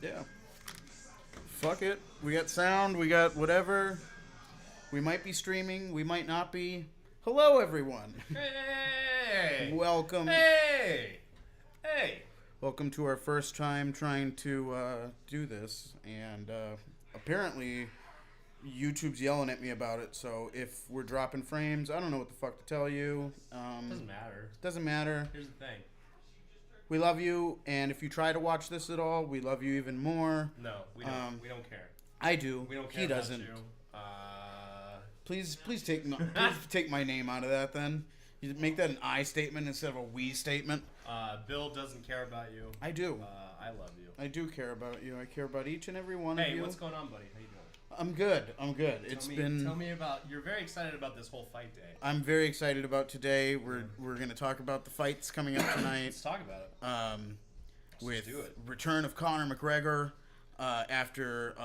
Yeah. Fuck it. We got sound. We got whatever. We might be streaming. We might not be. Hello, everyone. Hey! Welcome. Hey! Hey! Welcome to our first time trying to do this. And apparently, YouTube's yelling at me about it. So if we're dropping frames, I don't know what the fuck to tell you. Doesn't matter. Doesn't matter. Here's the thing. We love you, and if you try to watch this at all, we love you even more. No, we don't. We don't care. I do. We don't care. He doesn't. About you. Please take my name out of that. Then you make that an I statement instead of a we statement. Bill doesn't care about you. I do. I love you. I do care about you. I care about each and every one of you. Hey, what's going on, buddy? How you doing? I'm good. Tell me about. You're very excited about this whole fight day. I'm very excited about today. We're gonna talk about the fights coming up tonight. Let's talk about it. With do it. return of Conor McGregor after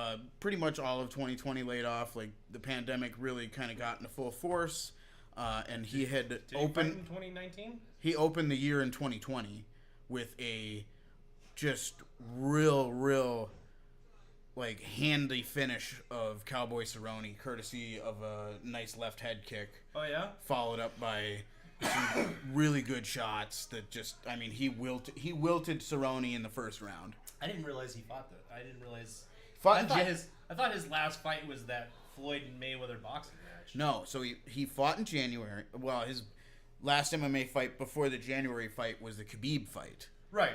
pretty much all of 2020 laid off. Like the pandemic really kind of got into full force, and he had Did opened he fight in 2019. He opened the year in 2020 with a just real like handy finish of Cowboy Cerrone, courtesy of a nice left head kick. Oh yeah. Followed up by some really good shots that just, I mean, he wilted Cerrone in the first round. I didn't realize he fought that. I didn't realize. Fought I thought his last fight was that Floyd and Mayweather boxing match. No, so he fought in January. Well, his last MMA fight before the January fight was the Khabib fight. Right.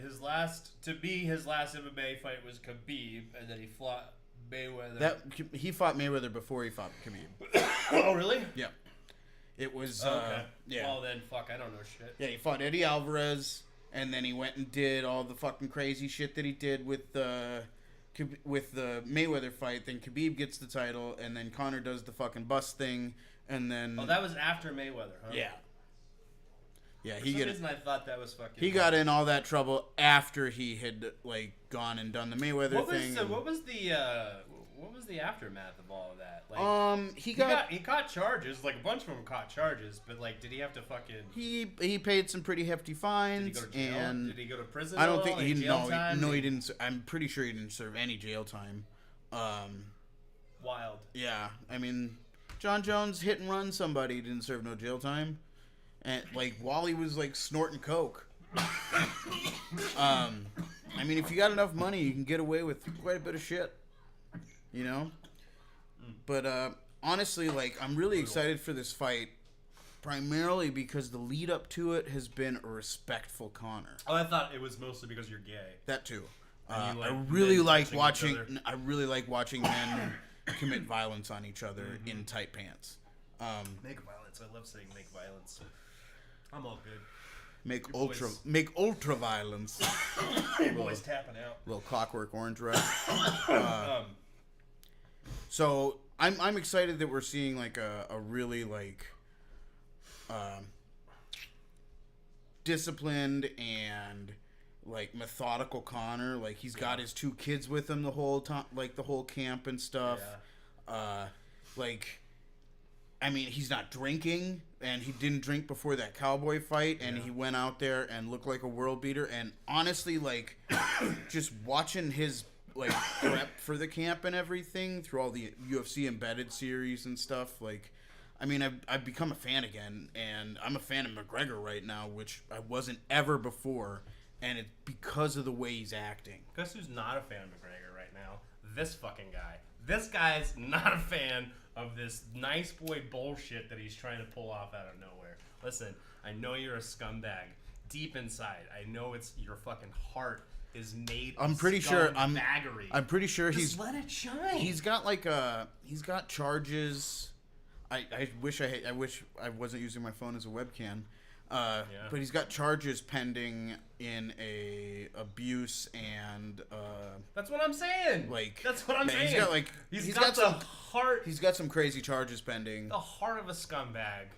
His last MMA fight was Khabib, and then he fought Mayweather. He fought Mayweather before he fought Khabib. Oh, really? Yeah. It was okay. Yeah. Well then, fuck, I don't know shit. Yeah, he fought Eddie Alvarez, and then he went and did all the fucking crazy shit that he did with the Mayweather fight. Then Khabib gets the title, and then Conor does the fucking bus thing, and then Oh, that was after Mayweather, huh? yeah. Yeah, For some reason I thought that was fucking. He got in all that trouble after he had like gone and done the Mayweather thing. What was the aftermath of all of that? Like, he caught charges. Like a bunch of them caught charges, but like, did he have to fucking? He paid some pretty hefty fines. Did he go to jail? And did he go to prison? I don't think he no. He didn't. I'm pretty sure he didn't serve any jail time. Wild. Yeah, I mean, John Jones hit and run somebody, didn't serve no jail time. And like while he was like snorting coke. I mean, if you got enough money, you can get away with quite a bit of shit, you know. But honestly, like I'm really excited for this fight, primarily because the lead up to it has been a respectful Conor. Oh, I thought it was mostly because you're gay. That too. And you like I really men like touching watching. each other. I really like watching men commit violence on each other in tight pants. Make violence. I love saying make violence. I'm all good. Make ultra violence. Your boy's tapping out. Little Clockwork Orange rap. So I'm excited that we're seeing like a really like disciplined and like methodical Conor. Like he's got his 2 kids with him the whole time, like the whole camp and stuff. Yeah. Like, I mean, he's not drinking, and he didn't drink before that Cowboy fight, and he went out there and looked like a world beater. And honestly, like, just watching his like prep for the camp and everything through all the UFC embedded series and stuff, like, I mean, I've become a fan again, and I'm a fan of McGregor right now, which I wasn't ever before, and it's because of the way he's acting. Guess who's not a fan of McGregor right now? This fucking guy. This guy's not a fan of this nice boy bullshit that he's trying to pull off out of nowhere. Listen, I know you're a scumbag. Deep inside, I know it's your fucking heart is made. I'm pretty sure. Baggery. I'm pretty sure Just let it shine. He's got like he's got charges. I wish I wasn't using my phone as a webcam. But he's got charges pending in a abuse and that's what I'm saying. Like that's what I'm saying. He's got like he's got the heart. He's got some crazy charges pending. The heart of a scumbag,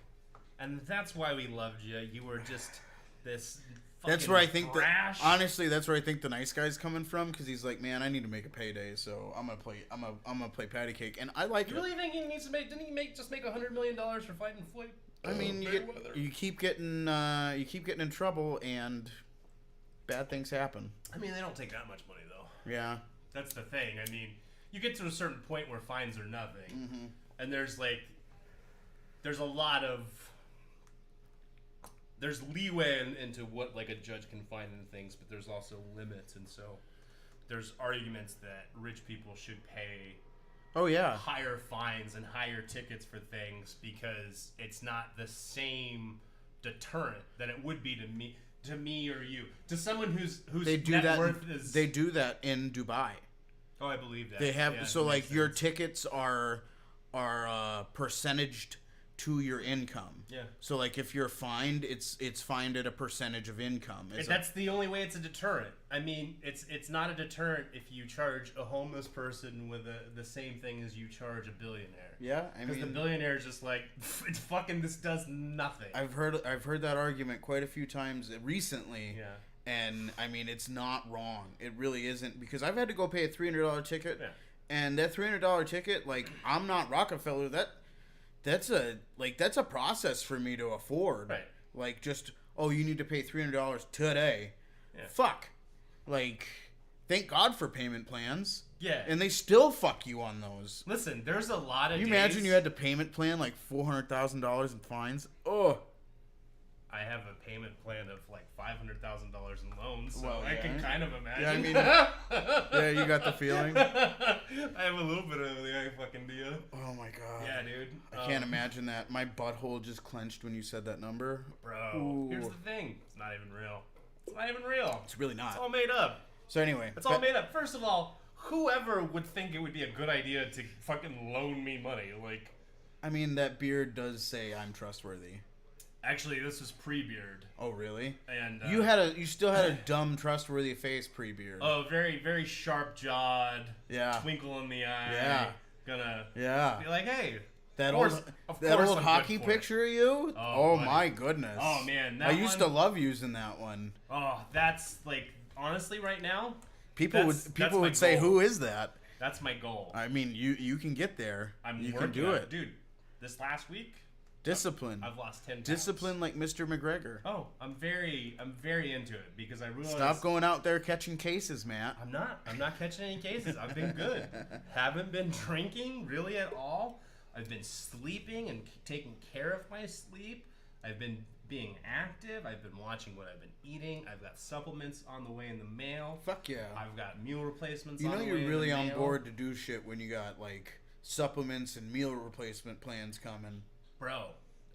and that's why we loved you. You were just this. That's where I think brash. Honestly, that's where I think the nice guy's coming from, because he's like, man, I need to make a payday, so I'm gonna play patty cake, and I like. You really think he needs to make? Didn't he make $100 million for fighting Floyd? I mean, you keep getting in trouble, and bad things happen. I mean, they don't take that much money though. Yeah. That's the thing. I mean, you get to a certain point where fines are nothing, and there's leeway into what like a judge can find in things, but there's also limits, and so there's arguments that rich people should pay. Oh yeah. Higher fines and higher tickets for things because it's not the same deterrent that it would be to me or you, to someone whose net worth is. They do that in Dubai. Oh, I believe that. They have so like your tickets are percentaged to your income. Yeah. So like if you're fined, it's fined at a percentage of income. That's the only way it's a deterrent. I mean, it's not a deterrent if you charge a homeless person with the same thing as you charge a billionaire. Yeah, I mean, because the billionaire is just like, it's fucking, this does nothing. I've heard that argument quite a few times recently. Yeah. And I mean, it's not wrong. It really isn't, because I've had to go pay a $300 ticket, Yeah. and that $300 ticket, like, I'm not Rockefeller. That's a process for me to afford. Right. Like, just, oh, you need to pay $300 today. Yeah. Fuck. Like, thank God for payment plans. Yeah. And they still fuck you on those. Listen, there's a lot of Can you imagine you had to payment plan like $400,000 in fines? Oh. I have a payment plan of like $500,000 in loans, so Well, I yeah. can kind of imagine. Yeah, I mean, yeah, you got the feeling. I have a little bit of the fucking deal. Oh my God. Yeah, dude. I can't imagine that. My butthole just clenched when you said that number. Bro, Ooh. here's the thing. It's not even real. It's not even real. It's really not. It's all made up. So anyway. It's all made up. First of all, whoever would think it would be a good idea to fucking loan me money? Like, I mean, that beard does say I'm trustworthy. actually, this was pre-beard. Oh, really? And you still had a dumb, trustworthy face pre-beard. Oh, very, very sharp-jawed. Yeah. Twinkle in the eye. Yeah. Gonna Yeah. be like, hey. That Of course old I'm hockey good for it. picture of you? Oh, buddy. My goodness. Oh, man, that I used one- to love using that one. Oh, that's like, honestly, right now, People that's my would say, goal. "Who is that?" That's my goal. I mean, you can get there. You working can do on it. Dude, this last week, Discipline. I've lost 10 pounds. Discipline like Mr. McGregor. Oh, I'm very into it because I realized. Stop going out there catching cases, Matt. I'm not catching any cases. I've been good. Haven't been drinking really at all. I've been sleeping and taking care of my sleep. I've been being active. I've been watching what I've been eating. I've got supplements on the way in the mail. Fuck yeah. I've got meal replacements You on know the you're way in really the on mail. board to do shit when you got like supplements and meal replacement plans coming. Bro.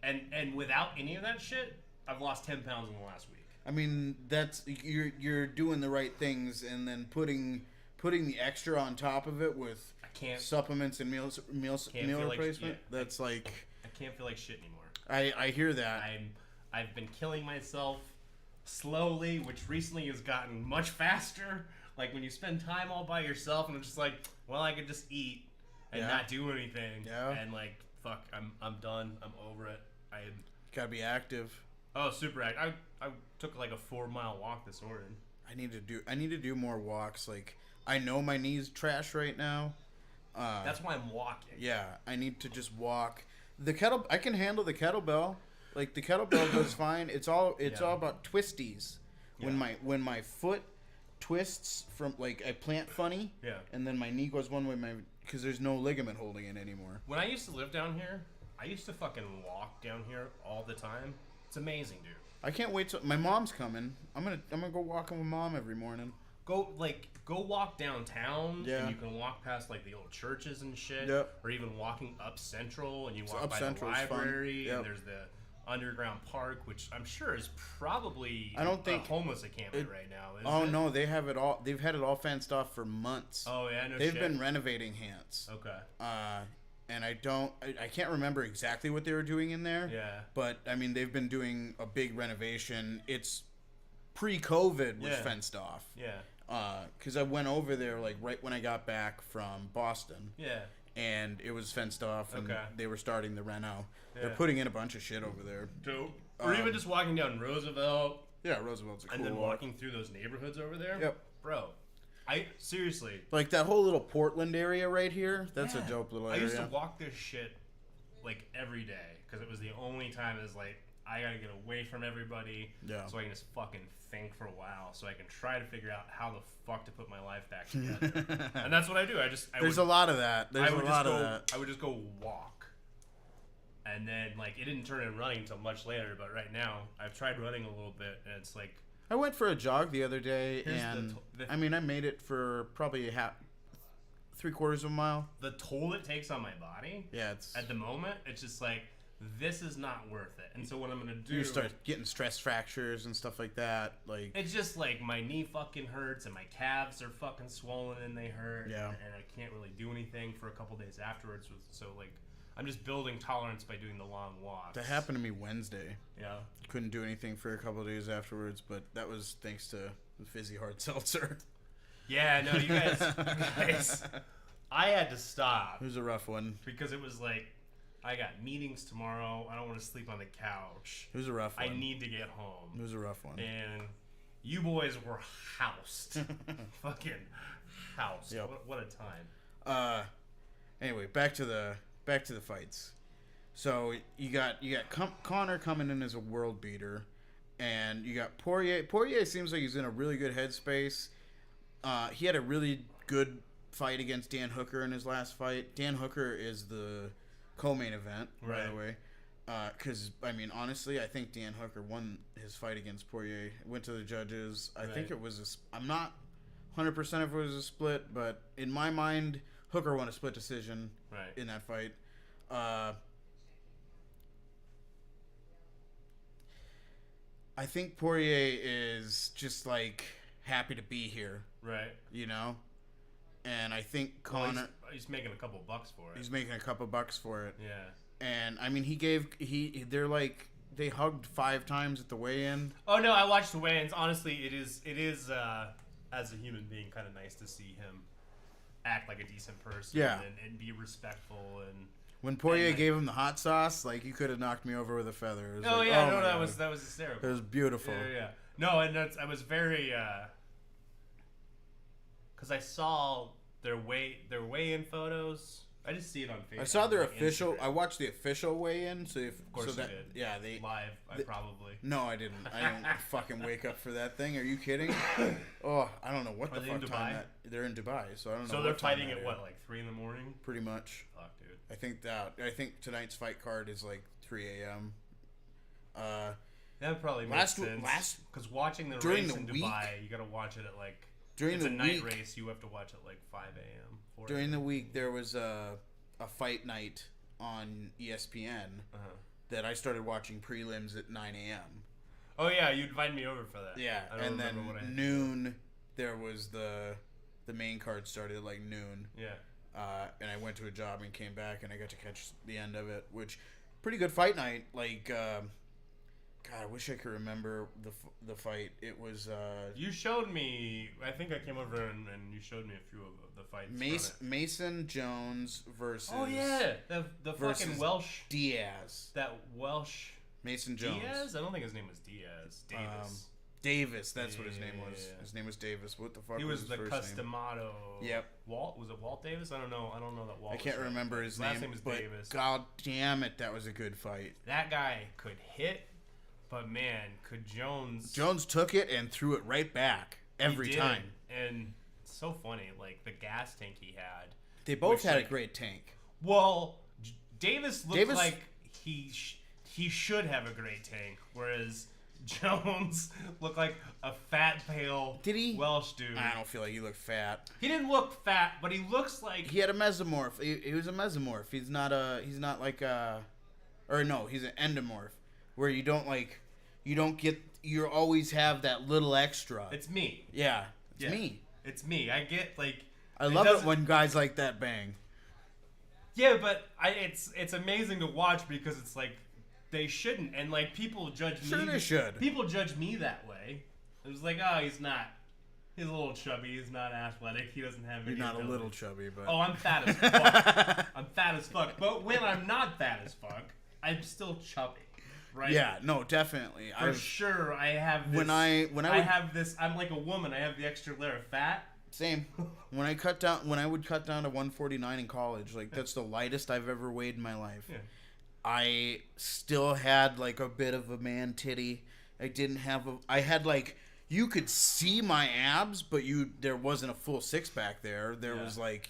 And without any of that shit, I've lost 10 pounds in the last week. I mean, that's you're doing the right things, and then putting the extra on top of it with supplements and meal replacement. That's like I can't feel like shit anymore. I hear that. I've been killing myself slowly, which recently has gotten much faster. Like when you spend time all by yourself, and it's just like, well, I could just eat and not do anything. Yeah. And like, fuck, I'm done. I'm over it. Gotta be active. Oh, super active. I took like a 4-mile walk this morning. I need to do more walks. Like, I know my knee's trash right now. That's why I'm walking. Yeah, I need to just walk. I can handle the kettlebell. Like the kettlebell goes fine. It's all about twisties. Yeah. When my foot twists from like I plant funny. Yeah. And then my knee goes one way because there's no ligament holding it anymore. When I used to live down here, I used to fucking walk down here all the time. It's amazing, dude. I can't wait till my mom's coming. I'm gonna go walking with mom every morning. Go walk downtown. Yeah. And you can walk past like the old churches and shit. Yep. Or even walking up Central and you walk Up by Central's the library fun. Yep. and there's the underground park, which I'm sure is probably I don't think a homeless encampment right now. Oh isn't it? no, they have it all. They've had it all fenced off for months. Oh yeah, no They've shit. been renovating Hants. Okay. And I can't remember exactly what they were doing in there. Yeah. But I mean, they've been doing a big renovation. It's pre-COVID was fenced off. Yeah. Because I went over there like right when I got back from Boston. Yeah. And it was fenced off, and they were starting the reno. Yeah. They're putting in a bunch of shit over there. Dope. Or even just walking down Roosevelt. Yeah, Roosevelt's a cool And then walk. walking through those neighborhoods over there. Yep. Bro, seriously. Like that whole little Portland area right here. That's a dope little area. I used to walk this shit like every day because it was the only time it was like I gotta get away from everybody so I can just fucking think for a while, so I can try to figure out how the fuck to put my life back together. And that's what I do. There's a lot of that. There's a lot of that. I would just go walk. And then, like, it didn't turn into running until much later, but right now, I've tried running a little bit, and it's like... I went for a jog the other day, and, I made it for probably 3/4 of a mile. The toll it takes on my body, at the moment, it's just like, this is not worth it. And so what I'm going to do... You start getting stress fractures and stuff like that. Like it's just like, my knee fucking hurts, and my calves are fucking swollen, and they hurt, and I can't really do anything for a couple days afterwards, so, like... I'm just building tolerance by doing the long walks. That happened to me Wednesday. Yeah. Couldn't do anything for a couple of days afterwards, but that was thanks to the fizzy hard seltzer. Yeah, no, you guys, I had to stop. It was a rough one. Because it was like, I got meetings tomorrow. I don't want to sleep on the couch. It was a rough one. I need to get home. It was a rough one. And you boys were housed. Fucking housed. Yep. What a time. Anyway, back to the fights. So you got Conor coming in as a world beater, and you got Poirier. Poirier seems like he's in a really good headspace. He had a really good fight against Dan Hooker in his last fight. Dan Hooker is the co-main event, by the way. Because, honestly, I think Dan Hooker won his fight against Poirier. Went to the judges. I think it was I'm not 100% if it was a split, but in my mind, Hooker won a split decision in that fight. I think Poirier is just, like, happy to be here. Right. You know? And I think Conor... he's making a couple bucks for it. He's making a couple bucks for it. Yeah. And, they're like... They hugged 5 times at the weigh-in. Oh, no, I watched the weigh-ins. Honestly, it is as a human being, kind of nice to see him act like a decent person and be respectful. And when Poirier gave him the hot sauce, like, you could have knocked me over with a feather. It was that was hysterical. It was beautiful. Yeah. No, and I was very because I saw their weigh-in photos. I just see it on Facebook. I saw their like official. Instagram. I watched the official weigh-in. So of course you did. Yeah, they live. Probably. No, I didn't. I didn't fucking wake up for that thing. Are you kidding? Oh, I don't know what the fuck time that. They're in Dubai, so I don't know. So they're fighting at what, like 3 a.m? Pretty much. Fuck, dude. I think tonight's fight card is like 3 a.m. That probably makes sense. Because watching the race in Dubai, you gotta watch it at like. It's a night race. You have to watch at like 5 a.m. During the week, there was a fight night on ESPN that I started watching prelims at 9 a.m. Oh yeah, you invited me over for that. Yeah, and then noon there was the main card started at like noon. Yeah. And I went to a job and came back and I got to catch the end of it, which pretty good fight night. Like, God, I wish I could remember the fight. It was. You showed me. I think I came over and you showed me a few of the fights. Mason Jones versus. Oh yeah, the fucking Welsh Diaz. That Welsh. Mason Jones. Diaz? I don't think his name was Diaz. Davis. Davis. That's what his name was. Yeah. His name was Davis. What the fuck? He was the first Customado. Yep. Walt? Was it Walt Davis? I don't know that Walt. I can't remember his name. Last name is Davis. God damn it, that was a good fight. That guy could hit. But man, could Jones... Jones took it and threw it right back every time. And it's so funny, like the gas tank he had. They both had a great tank. Well, Davis looked like he should have a great tank, whereas Jones looked like a fat, pale Welsh dude. I don't feel like he looked fat. He didn't look fat, but he looks like... He had a mesomorph. He was a mesomorph. He's not like a... Or no, he's an endomorph. Where you always have that little extra. It's me. Yeah, it's me. It's me. I get like. I love it when guys like that bang. Yeah, but it's amazing to watch because it's like they shouldn't, and like people judge me. Sure, they should. People judge me that way. It was like, oh, he's not. He's a little chubby. He's not athletic. He doesn't have any. You're not ability. a little chubby, but. Oh, I'm fat as fuck. I'm fat as fuck. But when I'm not fat as fuck, I'm still chubby. Right? Yeah, no, definitely. For sure, I have this. I have this. I'm like a woman. I have the extra layer of fat. Same. When I would cut down to 149 in college, like that's the lightest I've ever weighed in my life. Yeah. I still had like a bit of a man titty. I had like, you could see my abs, but there wasn't a full six pack there. There was like,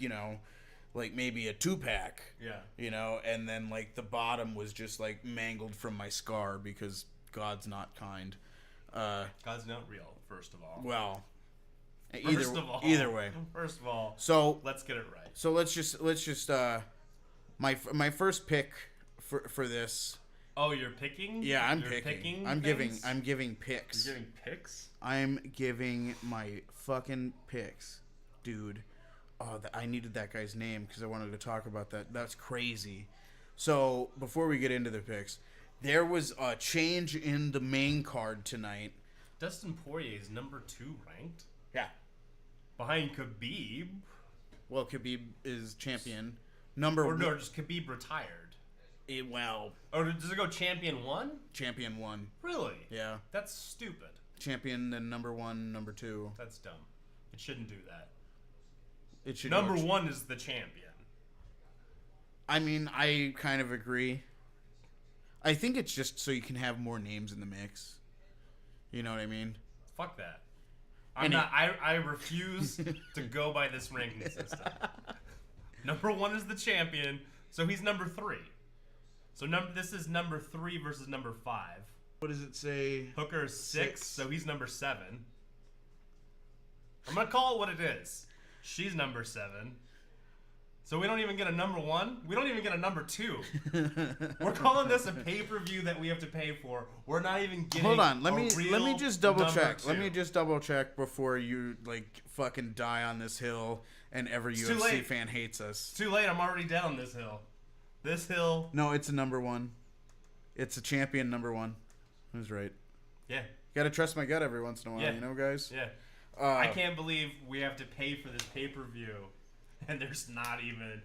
like maybe a 2-pack. Yeah. And then like the bottom was just like mangled from my scar because God's not kind. God's not real, first of all. Well, Either way. First of all, so let's get it right. So let's just my first pick for this. Oh, you're picking? Yeah, I'm you're picking. I'm giving picks. You're giving picks? I'm giving my fucking picks, dude. Oh, I needed that guy's name because I wanted to talk about that. That's crazy. So before we get into the picks, there was a change in the main card tonight. Dustin Poirier is number 2 ranked. Yeah. Behind Khabib. Well, Khabib is champion. Just Khabib retired. Or does it go champion 1? Champion 1. Really? Yeah. That's stupid. Champion, then number 1, number 2. That's dumb. It shouldn't do that. It should. Number 1 is the champion. I mean, I kind of agree. I think it's just so you can have more names in the mix. You know what I mean? Fuck that. I refuse to go by this ranking system. Number 1 is the champion, so he's number 3. So this is number 3 versus number 5. What does it say? Hooker is 6, so he's number 7. I'm gonna call it what it is. She's number 7. So we don't even get a number 1. We don't even get a number 2. We're calling this a pay-per-view that we have to pay for. We're not even getting. Hold on, let me just double check. 2. Let me just double check before you like fucking die on this hill and every UFC fan hates us. It's too late. I'm already dead on this hill. This hill. No, it's a number 1. It's a champion number 1. Who's right? Yeah. Gotta trust my gut every once in a while, you know, guys? Yeah. I can't believe we have to pay for this pay-per-view, and there's not even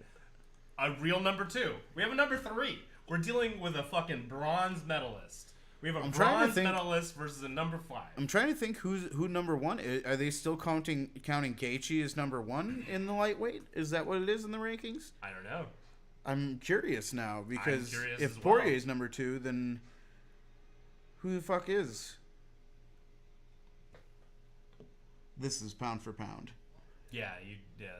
a real number 2. We have a number 3. We're dealing with a fucking bronze medalist. We have a bronze medalist versus a number 5. I'm trying to think who number 1 is. Are they still counting Gaethje as number 1 in the lightweight? Is that what it is in the rankings? I don't know. I'm curious now because if well. Poirier is number 2, then who the fuck is? This is pound for pound. Yeah,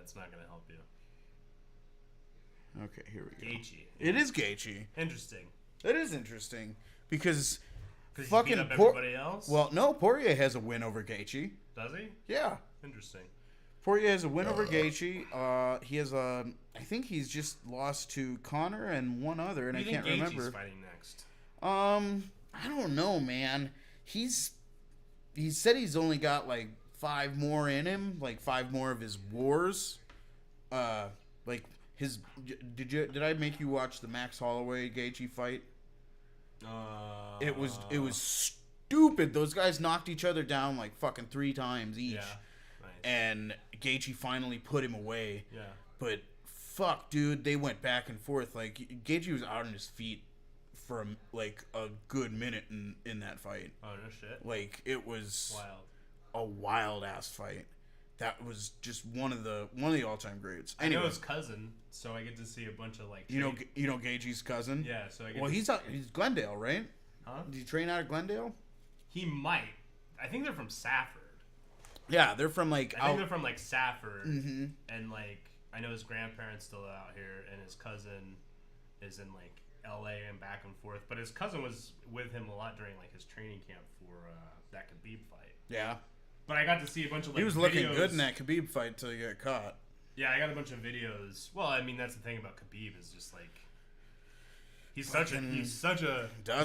it's not gonna help you. Okay, here we go. Gaethje. It is Gaethje. Interesting. It is interesting because fucking he beat up everybody else. Well, no, Poirier has a win over Gaethje. Does he? Yeah. Interesting. Poirier has a win over Gaethje. He has a. I think he's just lost to Conor and one other, and I can't remember. Gaethje's fighting next? I don't know, man. He said he's only got like 5 more in him, like 5 more of his wars. Like his. Did I make you watch the Max Holloway Gaethje fight? It was stupid. Those guys knocked each other down like fucking 3 times each. Yeah. Nice. And Gaethje finally put him away. Yeah. But fuck, dude, they went back and forth. Like Gaethje was out on his feet for like a good minute in that fight. Oh no shit. Like it was wild. A wild ass fight. That was just one of the all-time greats. Anyway, I know his cousin, so I get to see a bunch of like. You know Gaethje's cousin. Yeah, so I get. Well, he's Glendale, right? Huh? Did he train out of Glendale? He might. I think they're from Safford. Yeah, they're from like. I think they're from like Safford, mm-hmm. And like I know his grandparents still out here, and his cousin is in like L.A. and back and forth. But his cousin was with him a lot during like his training camp for that Khabib fight. Yeah. But I got to see a bunch of like. He was looking good in that Khabib fight until he got caught. Yeah, I got a bunch of videos. Well, I mean that's the thing about Khabib is just like he's such a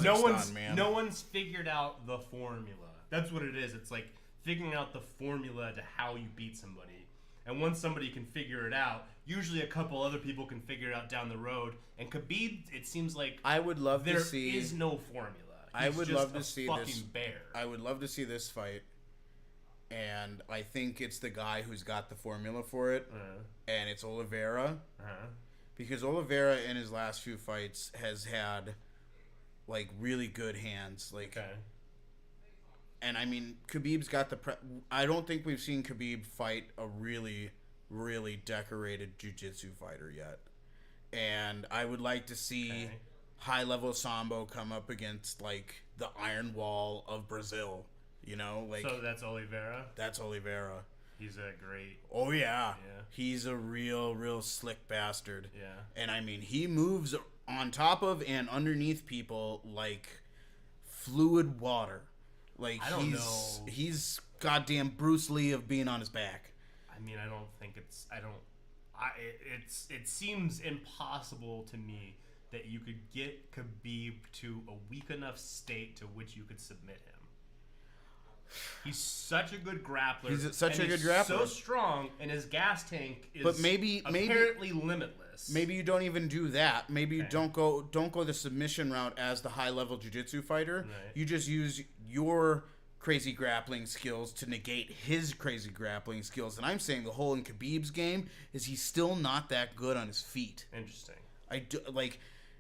no one's figured out the formula. That's what it is. It's like figuring out the formula to how you beat somebody. And once somebody can figure it out, usually a couple other people can figure it out down the road. And Khabib, it seems like I would love to see. There is no formula. I would love to see fucking this. Bear. I would love to see this fight. And I think it's the guy who's got the formula for it, and it's Oliveira. Because Oliveira in his last few fights has had like really good hands, like. Okay. And I mean, Khabib's got the. I don't think we've seen Khabib fight a really, really decorated jiu-jitsu fighter yet, and I would like to see high-level sambo come up against, like, the Iron Wall of Brazil, you know? Like, so that's Oliveira? That's Oliveira. He's a great... Oh, yeah. Yeah. He's a real slick bastard. Yeah. And, I mean, he moves on top of and underneath people like fluid water. Like, I don't know. He's goddamn Bruce Lee of being on his back. I mean, I don't think it's... It seems impossible to me that you could get Khabib to a weak enough state to which you could submit him. He's such a good grappler. He's such a good grappler. So strong, and his gas tank is apparently limitless. Maybe you don't even do that. Maybe you don't go the submission route as the high level jiu-jitsu fighter. Right. You just use your crazy grappling skills to negate his crazy grappling skills. And I'm saying the hole in Khabib's game is he's still not that good on his feet. Interesting.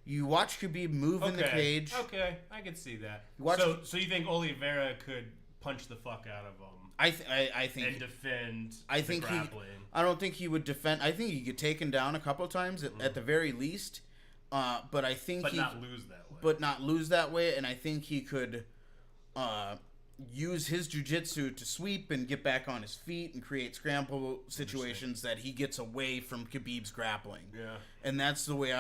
You watch Khabib move in the cage. Okay, I could see that. So you think Oliveira could punch the fuck out of him? I think and defend. I think grappling. I don't think he would defend. I think he get taken down a couple of times at the very least. But I think not lose that way. But not lose that way, and I think he could use his jiu-jitsu to sweep and get back on his feet and create scramble situations that he gets away from Khabib's grappling. Yeah. And that's the way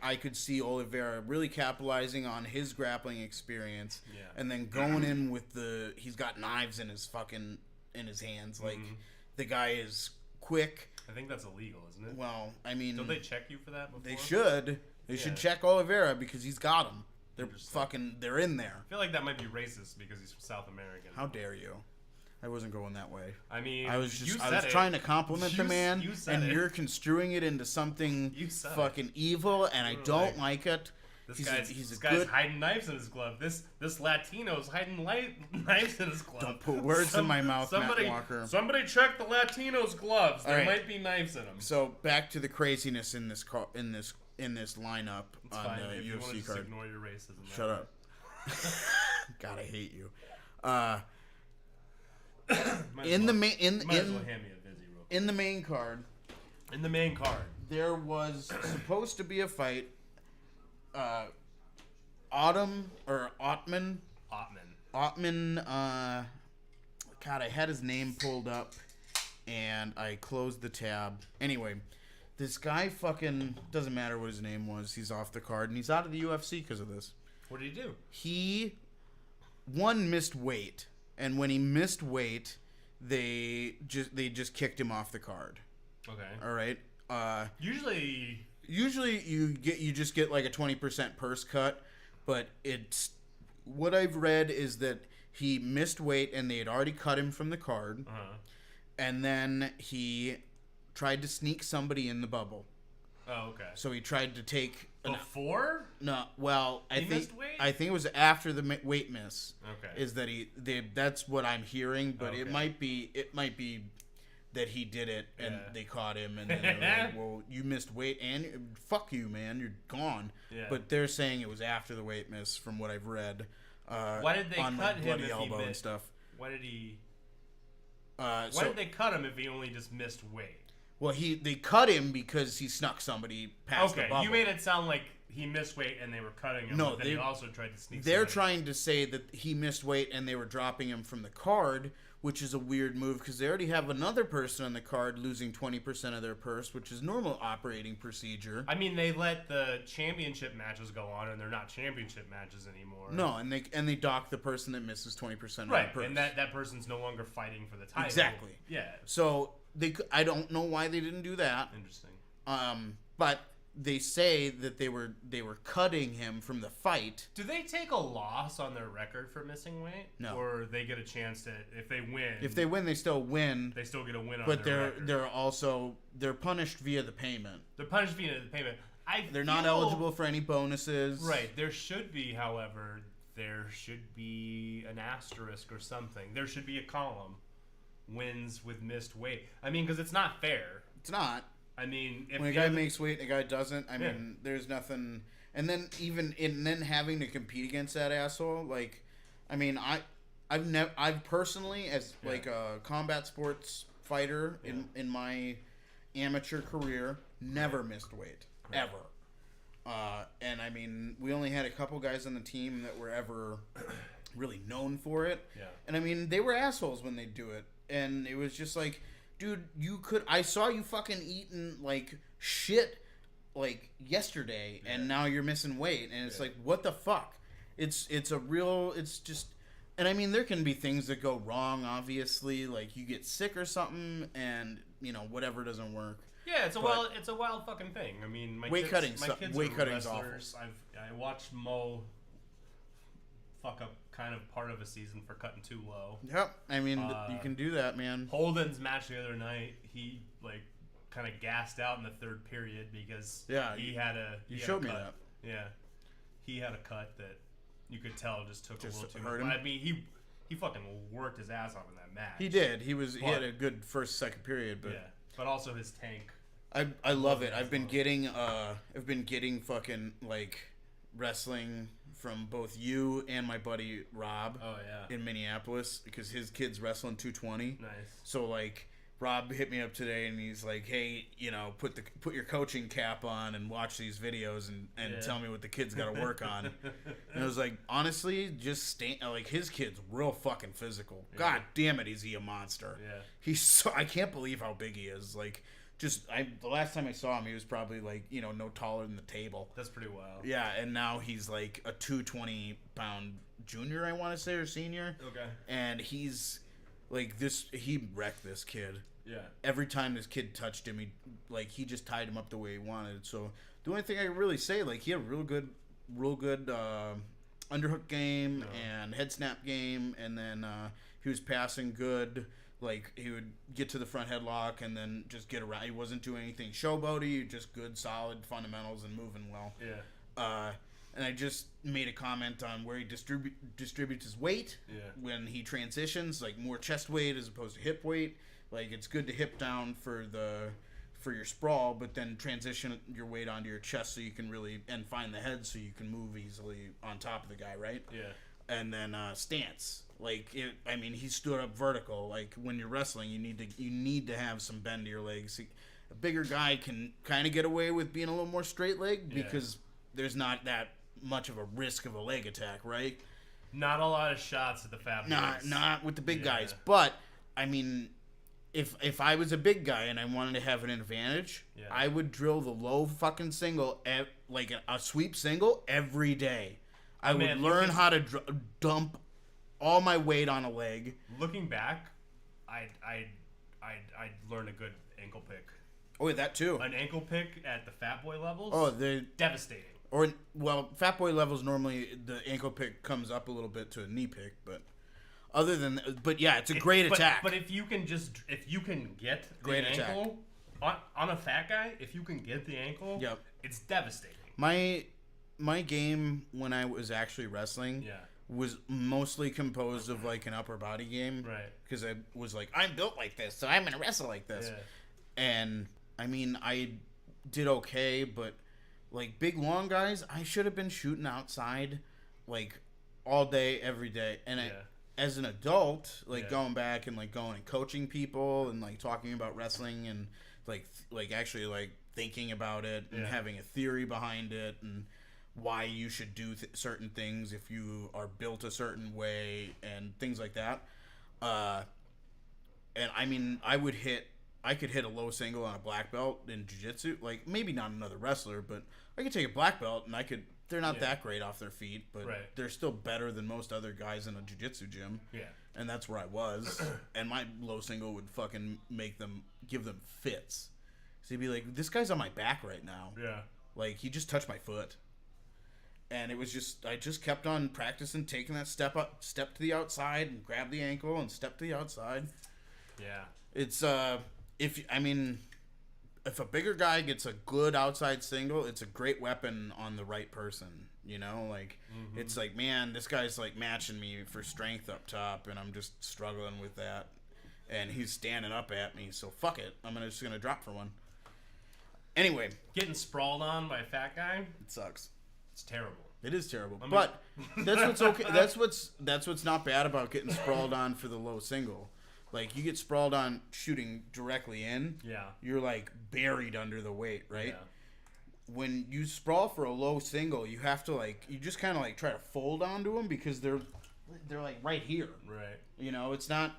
I could see Oliveira really capitalizing on his grappling experience. Yeah. And then going in with he's got knives in his hands. Like, the guy is quick. I think that's illegal, isn't it? Well, I mean, don't they check you for that before? They should. They should check Oliveira because he's got him. They're in there. I feel like that might be racist because he's from South American. How dare you? I wasn't going that way. I mean, I was trying to compliment the man, and you're construing it into something fucking evil, and I don't like it. This guy's hiding knives in his glove. This Latino's hiding knives in his glove. Don't put words in my mouth, Matt Walker. Somebody check the Latino's gloves. There might be knives in them. So back to the craziness in this lineup on the if UFC you want to card. Ignore your racism. Shut up. God, I hate you. In the main card. In the main card, there was supposed to be a fight. Ottman. God, I had his name pulled up, and I closed the tab. Anyway, this guy fucking doesn't matter what his name was. He's off the card, and he's out of the UFC because of this. What did he do? He missed weight, and when he missed weight, they just kicked him off the card. Okay. All right. Usually you just get like a 20% purse cut, but it's what I've read is that he missed weight and they had already cut him from the card, and then he tried to sneak somebody in the bubble. Oh, okay. So he tried to take before? No, well, I think it was after the weight miss. Okay. Is that that's what I'm hearing, but okay. it might be that he did it and they caught him and then they're like, well, you missed weight and fuck you, man, you're gone. Yeah. But they're saying it was after the weight miss from what I've read. Why did they cut him bloody if elbow he and stuff? Why did he? Why did they cut him if he only just missed weight? Well, they cut him because he snuck somebody past the bubble. Okay, you made it sound like he missed weight and they were cutting him. No, but he also tried to sneak. They're trying to say that he missed weight and they were dropping him from the card, which is a weird move because they already have another person on the card losing 20% of their purse, which is normal operating procedure. I mean, they let the championship matches go on, and they're not championship matches anymore. No, and they dock the person that misses 20% of their purse. Right, and that person's no longer fighting for the title. Exactly. Yeah. So I don't know why they didn't do that. Interesting. But they say that they were cutting him from the fight. Do they take a loss on their record for missing weight? No. Or they get a chance to, if they win. If they win, they still win. They still get a win on but their record. They're punished via the payment. They're punished via the payment. They're not eligible for any bonuses. Right. There should be, however, an asterisk or something. There should be a column. Wins with missed weight. I mean, because it's not fair. It's not. I mean, if when a guy makes weight and a guy doesn't, I mean, there's nothing. And then having to compete against that asshole, like, I mean, I've personally, as like a combat sports fighter in my amateur career, never missed weight ever. And I mean, we only had a couple guys on the team that were ever really known for it. Yeah. And I mean, they were assholes when they do it. And it was just like, dude, I saw you fucking eating like shit like yesterday, and now you're missing weight. And it's like, what the fuck? It's just, and I mean, there can be things that go wrong, obviously. Like, you get sick or something, and, you know, whatever doesn't work. Yeah, it's a wild fucking thing. I mean, my kids are wrestlers. I watched Mo fuck up kind of part of a season for cutting too low. Yep, I mean, you can do that, man. Holden's match the other night, he like kind of gassed out in the third period because he had a showed me that. Yeah, he had a cut that you could tell just took a little too hurt much. him. I mean, he fucking worked his ass off in that match. He did. He had a good second period, but but also his tank. I love it. I've been getting fucking like wrestling from both you and my buddy Rob. Oh yeah. In Minneapolis, because his kid's wrestling 220. Nice. So like Rob hit me up today and he's like, "Hey, you know, put your coaching cap on and watch these videos and tell me what the kid's got to work on." And I was like, honestly, just like, his kid's real fucking physical. God damn it, is he a monster? Yeah. I can't believe how big he is. Like, the last time I saw him, he was probably like, you know, no taller than the table. That's pretty wild. Yeah, and now he's like a 220-pound junior, I want to say, or senior. Okay. And he's like he wrecked this kid. Yeah. Every time this kid touched him, he just tied him up the way he wanted. So the only thing I can really say, like, he had a real good underhook game and head snap game, and then he was passing good. Like, he would get to the front headlock and then just get around. He wasn't doing anything showboaty, just good, solid fundamentals and moving well. Yeah. And I just made a comment on where he distributes his weight when he transitions, like more chest weight as opposed to hip weight. Like, it's good to hip down for your sprawl, but then transition your weight onto your chest so you can and find the head so you can move easily on top of the guy, right? Yeah. And then stance. Like, he stood up vertical. Like, when you're wrestling, you need to have some bend to your legs. A bigger guy can kind of get away with being a little more straight leg because there's not that much of a risk of a leg attack, right? Not a lot of shots at the fat boys. Not with the big guys. But I mean, if I was a big guy and I wanted to have an advantage, I would drill the low fucking single like a sweep single every day. I would learn how to dump all my weight on a leg. Looking back, I'd learn a good ankle pick. Oh, yeah, that too. An ankle pick at the fat boy levels. Oh, they're devastating. Fat boy levels normally the ankle pick comes up a little bit to a knee pick, but it's a great attack. But if you can get the ankle on a fat guy, if you can get the ankle, it's devastating. My game when I was actually wrestling was mostly composed of like an upper body game. Right. Because I was like, I'm built like this, so I'm going to wrestle like this. Yeah. And, I mean, I did okay, but, like, big, long guys, I should have been shooting outside, like, all day, every day. And as an adult, like, going back and, like, going and coaching people and, like, talking about wrestling and, like actually, like, thinking about it and having a theory behind it and why you should do certain things if you are built a certain way and things like that. And I mean, I could hit a low single on a black belt in jiu-jitsu. Like, maybe not another wrestler, but I could take a black belt and they're not that great off their feet, but they're still better than most other guys in a jiu-jitsu gym. Yeah. And that's where I was. And my low single would fucking give them fits. So he'd be like, this guy's on my back right now. Yeah. Like, he just touched my foot. And it was I just kept on practicing, taking that step to the outside and grab the ankle and step to the outside. Yeah. It's, if a bigger guy gets a good outside single, it's a great weapon on the right person, you know? Like, it's like, man, this guy's, like, matching me for strength up top, and I'm just struggling with that. And he's standing up at me, so fuck it. I'm just going to drop for one. Anyway. Getting sprawled on by a fat guy? It sucks. It's terrible. It is terrible, but that's what's okay. That's what's not bad about getting sprawled on for the low single. Like, you get sprawled on shooting directly in. Yeah. You're like buried under the weight, right? when you sprawl for a low single, you have to like you just kind of like try to fold onto them because they're like right here. Right. You know, it's not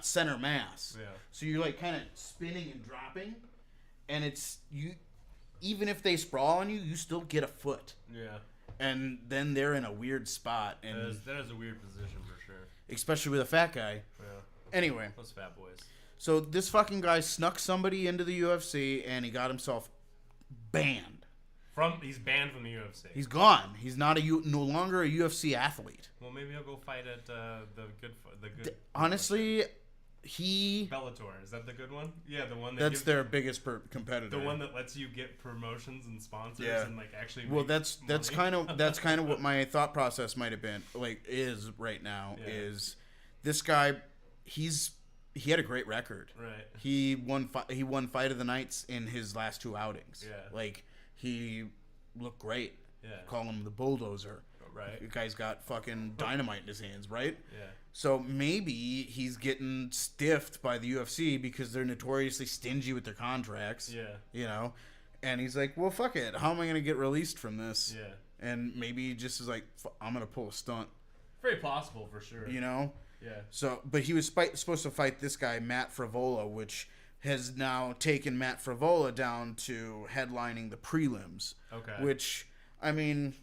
center mass. Yeah. So you're like kind of spinning and dropping, and it's you. Even if they sprawl on you, you still get a foot. Yeah. And then they're in a weird spot, and that is a weird position for sure. especially with a fat guy. Yeah. Anyway, Those fat boys. so this fucking guy snuck somebody into the UFC, and he got himself banned. He's banned from the UFC. He's gone. He's not no longer a UFC athlete. Well, maybe he'll go fight at the good. Honestly, he. Bellator, is that the good one? Yeah, the one That's their biggest competitor. The one that lets you get promotions and sponsors and like actually. Well, that's kind of what my thought process might have been is right now is this guy. He had a great record. Right. He won Fight of the Nights in his last 2 outings. Yeah. Like he looked great. Yeah. Call him the bulldozer. Right. The guy's got fucking dynamite in his hands, right? Yeah. So maybe he's getting stiffed by the UFC because they're notoriously stingy with their contracts. Yeah. You know? And he's like, well, fuck it. How am I going to get released from this? Yeah. And maybe he just is like, I'm going to pull a stunt. Very possible for sure. You know? Yeah. So, but he was supposed to fight this guy, Matt Frivola, which has now taken Matt Frivola down to headlining the prelims. Okay. Which, I mean,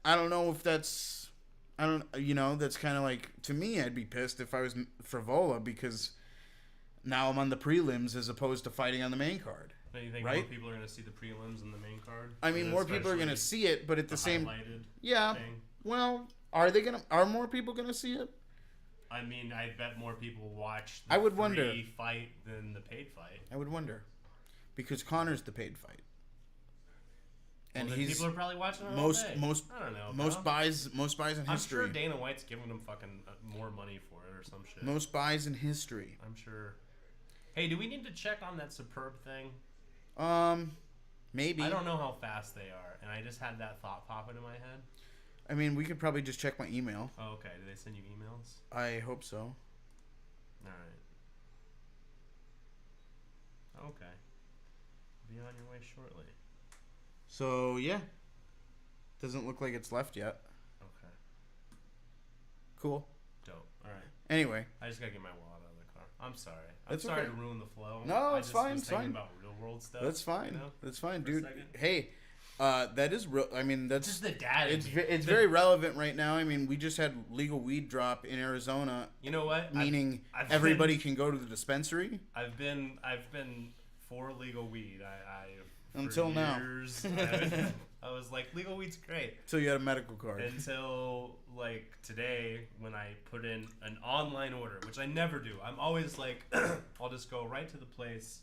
I don't know if that's... that's kind of like, to me, I'd be pissed if I was Frivola because now I'm on the prelims as opposed to fighting on the main card. Do you think more people are going to see the prelims and the main card? I mean, more people are going to see it, but at the same... Yeah. Thing? Well, are more people going to see it? I mean, I bet more people watch I would free wonder. fight than the paid fight. I would wonder. Because Connor's the paid fight. And well, people are probably watching it most all day. most I don't know. most buys in history. I'm sure Dana White's giving them fucking more money for it or some shit. Most buys in history. I'm sure. Hey, do we need to check on that Superb thing? Maybe. I don't know how fast they are, and I just had that thought pop into my head. I mean, we could probably just check my email. Oh, okay. Do they send you emails? I hope so. All right. Okay. Be on your way shortly. So, yeah. Doesn't look like it's left yet. Okay. Cool. Dope. All right. Anyway. I just got to get my wallet out of the car. I'm sorry. That's I'm sorry okay. to ruin the flow. No, it's fine. It's It's fine. about real world stuff. That's fine. You know, that's fine, for a dude. second. Hey, that is real. I mean, that's just the dad. It's very relevant right now. I mean, we just had legal weed drop in Arizona. You know what? Meaning I've everybody can go to the dispensary. I've been for legal weed. Until now. I was like, legal weed's great. Until you had a medical card. Until like today, when I put in an online order, which I never do. I'm always like, I'll just go right to the place.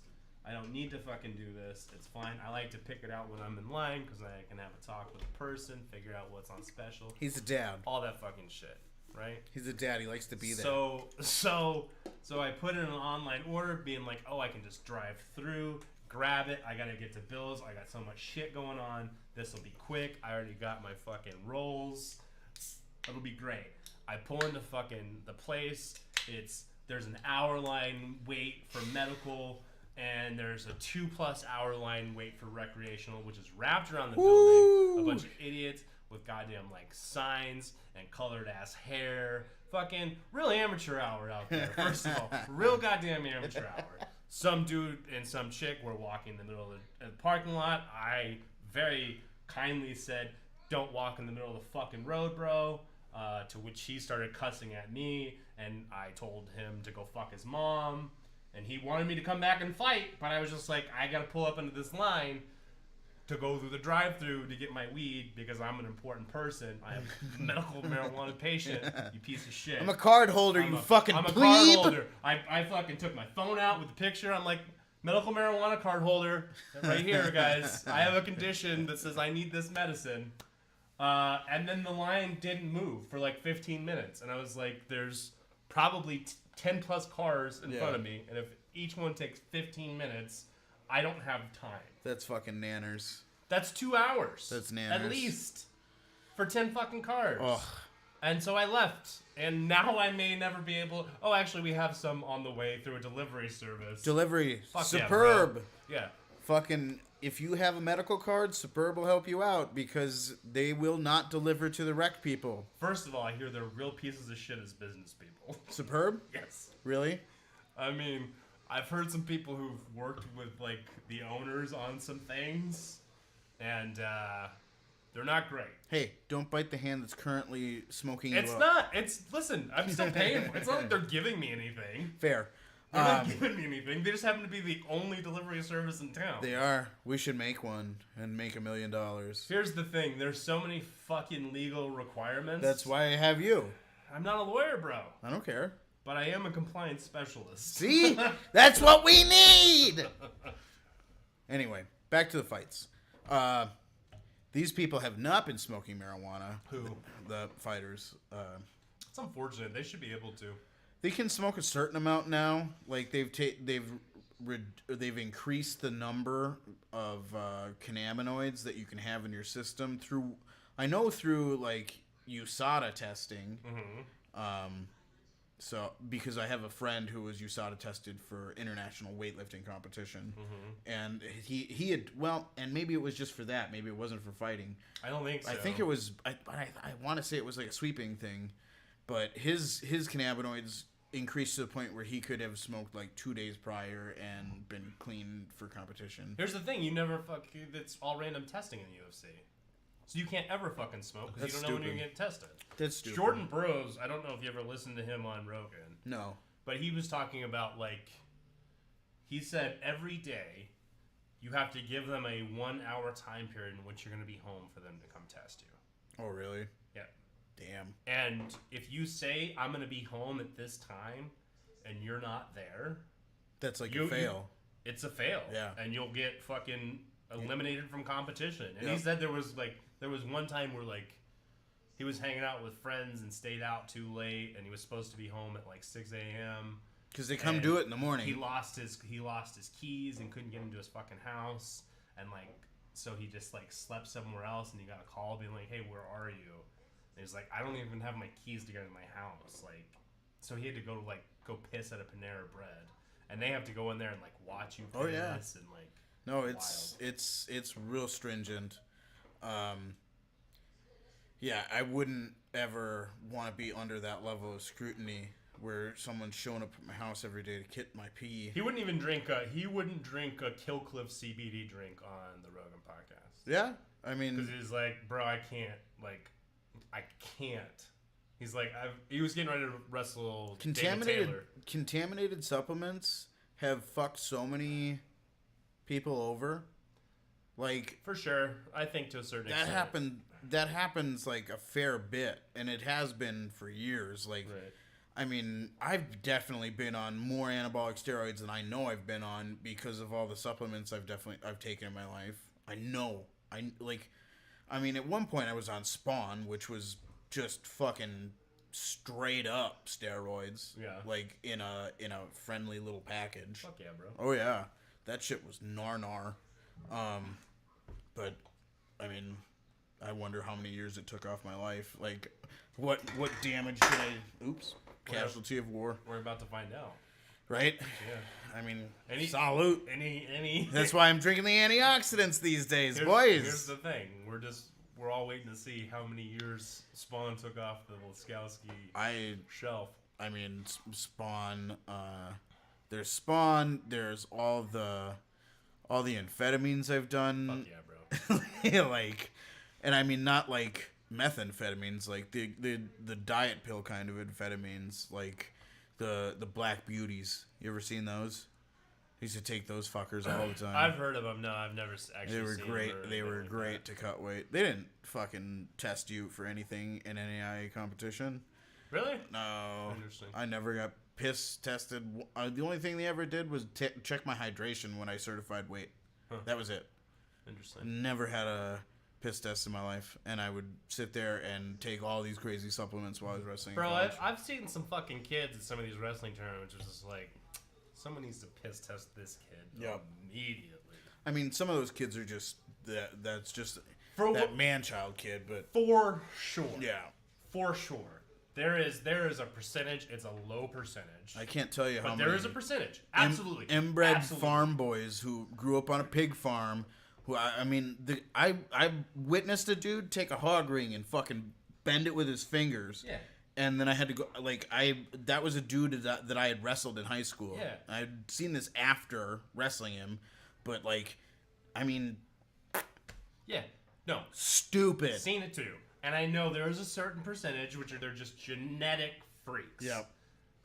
I don't need to fucking do this. It's fine. I like to pick it out when I'm in line because I can have a talk with the person, figure out what's on special. He's a dad. All that fucking shit, right? He's a dad. He likes to be there. So I put in an online order, being like, oh, I can just drive through, grab it. I gotta get to bills. I got so much shit going on. This will be quick. I already got my fucking rolls. It'll be great. I pull into fucking the place. There's an hour line wait for medical. And there's a 2+ hour line wait for recreational, which is wrapped around the building. A bunch of idiots with goddamn like signs and colored ass hair. Fucking real amateur hour out there. First of all, real goddamn amateur hour. Some dude and some chick were walking in the middle of the parking lot. I very kindly said, "Don't walk in the middle of the fucking road, bro." To which he started cussing at me, and I told him to go fuck his mom. And he wanted me to come back and fight, but I was just like, I gotta pull up into this line to go through the drive-thru to get my weed because I'm an important person. I am a medical marijuana patient, you piece of shit. I'm a card holder, I'm a card holder. I fucking took my phone out with the picture. I'm like, medical marijuana card holder, right here, guys. I have a condition that says I need this medicine. And then the line didn't move for like 15 minutes. And I was like, there's probably 10+ cars in front of me, and if each one takes 15 minutes, I don't have time. That's fucking nanners. That's 2 hours. That's nanners. At least. For 10 fucking cars. Ugh. And so I left, and now I may never be able... Oh, actually, we have some on the way through a delivery service. Delivery. Fuck Superb. Yeah. Fucking... if you have a medical card, Superb will help you out because they will not deliver to the wreck people. First of all, I hear they're real pieces of shit as business people. Superb? Yes. Really? I mean, I've heard some people who've worked with, like, the owners on some things, and they're not great. Hey, don't bite the hand that's currently smoking you It's up. not. Listen, I'm still paying for it. It's not like they're giving me anything. Fair. They're not giving me anything. They just happen to be the only delivery service in town. They are. We should make one and make $1 million. Here's the thing. There's so many fucking legal requirements. That's why I have you. I'm not a lawyer, bro. I don't care. But I am a compliance specialist. See? That's what we need! Anyway, back to the fights. These people have not been smoking marijuana. Who? The fighters. It's unfortunate. They should be able to. They can smoke a certain amount now. Like they've increased the number of cannabinoids that you can have in your system through like USADA testing. Mm-hmm. So because I have a friend who was USADA tested for international weightlifting competition, and he had and maybe it was just for that. Maybe it wasn't for fighting. I don't think so. I think it was. I want to say it was like a sweeping thing, but his cannabinoids increased to the point where he could have smoked like 2 days prior and been clean for competition. Here's the thing: you never it's all random testing in the UFC, so you can't ever fucking smoke because you don't know when you're gonna get tested. That's stupid. Jordan Burroughs, I don't know if you ever listened to him on Rogan. No, but he was talking about he said every day you have to give them a 1 hour time period in which you're gonna be home for them to come test you. Oh really? Yeah. Damn. And if you say I'm gonna be home at this time, and you're not there, that's like a fail. It's a fail. Yeah. And you'll get fucking eliminated from competition. And he said there was one time where he was hanging out with friends and stayed out too late, and he was supposed to be home at 6 a.m. Because they come do it in the morning. He lost his keys and couldn't get into his fucking house, and so he just slept somewhere else, and he got a call being like, "Hey, where are you?" And he's like, "I don't even have my keys to get into my house." So he had to go piss at a Panera Bread, and they have to go in there and watch you piss. Oh yeah. And no, it's real stringent. Yeah, I wouldn't ever want to be under that level of scrutiny where someone's showing up at my house every day to get my pee. He wouldn't even drink a Killcliff CBD drink on the Rogan podcast. Yeah, I mean, because he's like, bro, I can't. He's like, he was getting ready to wrestle David Taylor. Contaminated supplements have fucked so many people over. For sure, I think to a certain extent. That happens a fair bit, and it has been for years. Right. I mean, I've definitely been on more anabolic steroids than I know I've been on because of all the supplements I've taken in my life. I know. I mean, at one point I was on Spawn, which was just fucking straight up steroids. Yeah. In a friendly little package. Fuck yeah, bro. Oh yeah. That shit was nar. But I mean, I wonder how many years it took off my life. What damage did I... Oops. Casualty of war. We're about to find out. Right? Yeah. I mean, salute. Any... That's why I'm drinking the antioxidants these days, boys. Here's the thing. We're all waiting to see how many years Spawn took off the Laskowski shelf. I mean, Spawn... there's Spawn. There's all the amphetamines I've done. Fuck yeah, bro. And I mean, not methamphetamines, the diet pill kind of amphetamines, the Black Beauties. You ever seen those? I used to take those fuckers all the time. I've heard of them. No, I've never actually They were seen great. them. They were great to cut weight. They didn't fucking test you for anything in any IA competition. Really? No. Interesting. I never got piss tested. The only thing they ever did was check my hydration when I certified weight. Huh. That was it. Interesting. Never had a piss test in my life, and I would sit there and take all these crazy supplements while I was wrestling. Bro, I've seen some fucking kids at some of these wrestling tournaments, which is just someone needs to piss test this kid immediately. I mean, some of those kids are just that's just that man-child kid, but for sure, yeah, for sure. There is a percentage. It's a low percentage. I can't tell you how many. But there is a percentage. Absolutely. Inbred farm boys who grew up on a pig farm Who I mean, I witnessed a dude take a hog ring and fucking bend it with his fingers. Yeah. And then I had to go, like, that was a dude that I had wrestled in high school. Yeah. I'd seen this after wrestling him, but, like, I mean... Yeah. No. Stupid. Seen it too. And I know there is a certain percentage which they're just genetic freaks. Yep.